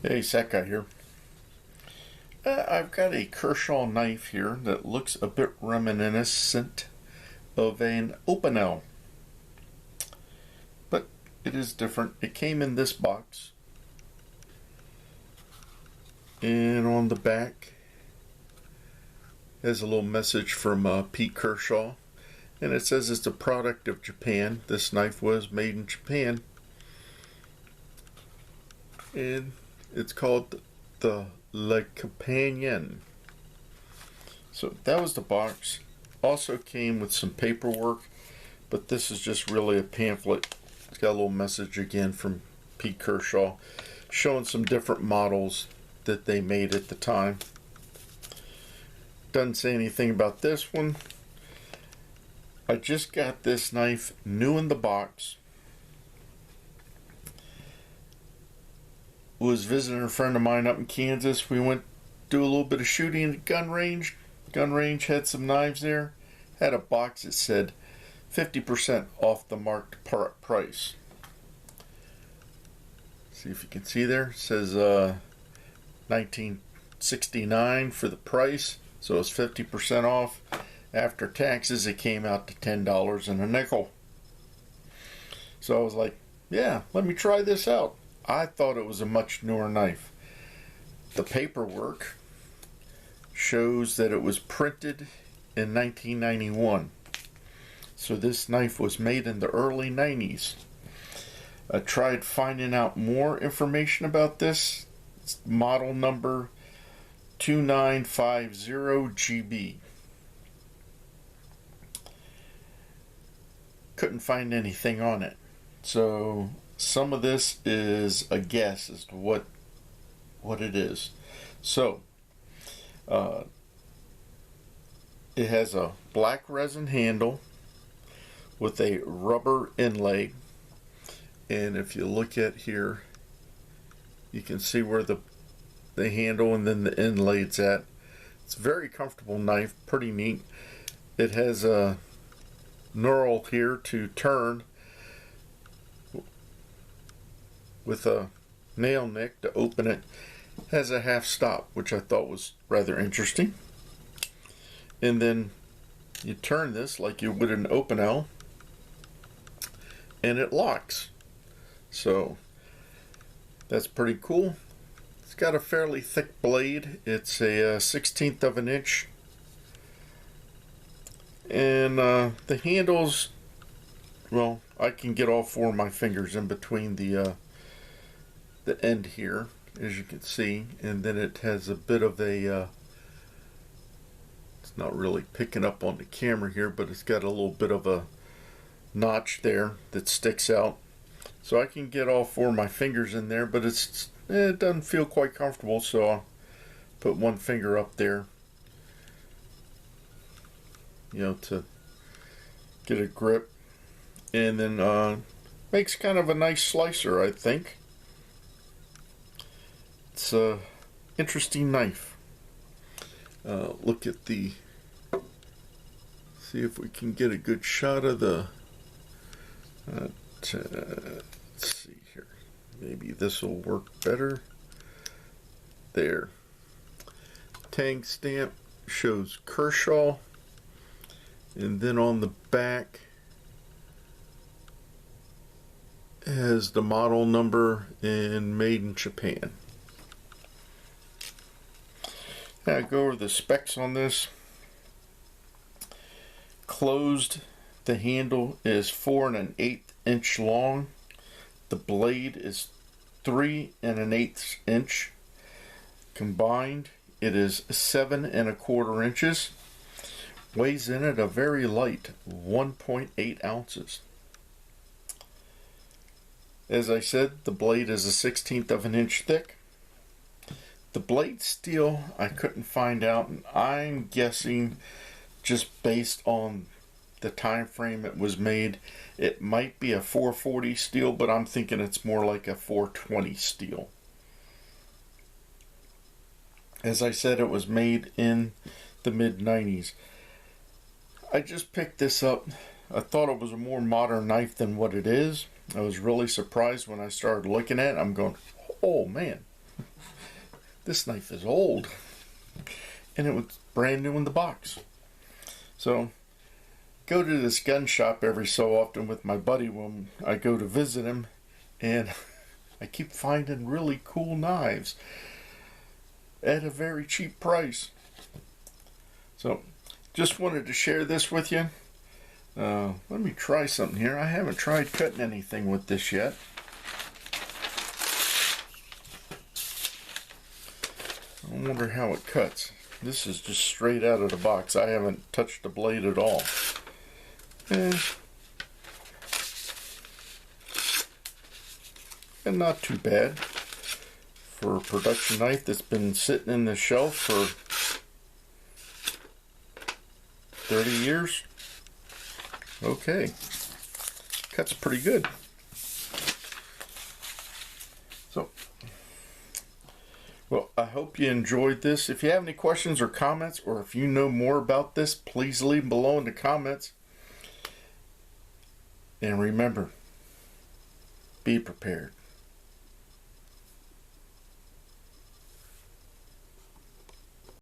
Hey, Seka here. I've got a Kershaw knife here that looks a bit reminiscent of an Opinel, but it is different. It came in this box, and on the back has a little message from Pete Kershaw, and it says it's a product of Japan. This knife was made in Japan, and it's called the Le Companion. So that was the box. Also came with some paperwork, but this is just really a pamphlet. It's got a little message again from Pete Kershaw showing some different models that they made at the time. Doesn't say anything about this one. I just got this knife new in the box. Was visiting a friend of mine up in Kansas. We went do a little bit of shooting at gun range. Gun range had some knives there. Had a box that said 50% off the marked price. See if you can see there. It says $19.69 for the price. So it's 50% off. After taxes, it came out to $10 and a nickel. So I was like, yeah, let me try this out. I thought it was a much newer knife. The paperwork shows that it was printed in 1991. So this knife was made in the early 90s. I tried finding out more information about this. It's model number 2950GB. Couldn't find anything on it. So some of this is a guess as to what it is. So it has a black resin handle with a rubber inlay, and if you look at here, you can see where the handle and then the inlay's at. It's a very comfortable knife, pretty neat. It has a knurl here to turn with a nail nick to open it. Has a half stop, which I thought was rather interesting. And then you turn this like you would an Opinel, and it locks. So that's pretty cool. It's got a fairly thick blade. It's a 1/16 of an inch. And the handles, well, I can get all four of my fingers in between the end here, as you can see, and then it has a bit of a it's not really picking up on the camera here, but it's got a little bit of a notch there that sticks out, so I can get all four of my fingers in there, but it doesn't feel quite comfortable, so I'll put one finger up there, to get a grip, and then makes kind of a nice slicer, I think. It's a interesting knife. Look at see if we can get a good shot of the, let's see here, maybe this will work better. There. Tag stamp shows Kershaw, and then on the back has the model number and made in Japan. Now I go over the specs on this. Closed, the handle is 4 1/8 inch long. The blade is 3 1/8 inch. Combined, it is 7 1/4 inches. Weighs in at a very light 1.8 ounces. As I said, the blade is a 1/16 of an inch thick. The blade steel I couldn't find out, and I'm guessing just based on the time frame it was made, it might be a 440 steel, but I'm thinking it's more like a 420 steel. As I said, it was made in the mid-90s. I just picked this up. I thought it was a more modern knife than what it is. I was really surprised when I started looking at it. I'm going, oh man, this knife is old. And it was brand new in the box. So, go to this gun shop every so often with my buddy when I go to visit him, and I keep finding really cool knives at a very cheap price. So, just wanted to share this with you. Let me try something here. I haven't tried cutting anything with this yet. I wonder how it cuts. This is just straight out of the box. I haven't touched the blade at all. And not too bad for a production knife that's been sitting in the shelf for 30 years. Okay, cuts pretty good. So, well, I hope you enjoyed this. If you have any questions or comments, or if you know more about this, please leave them below in the comments. And remember, be prepared.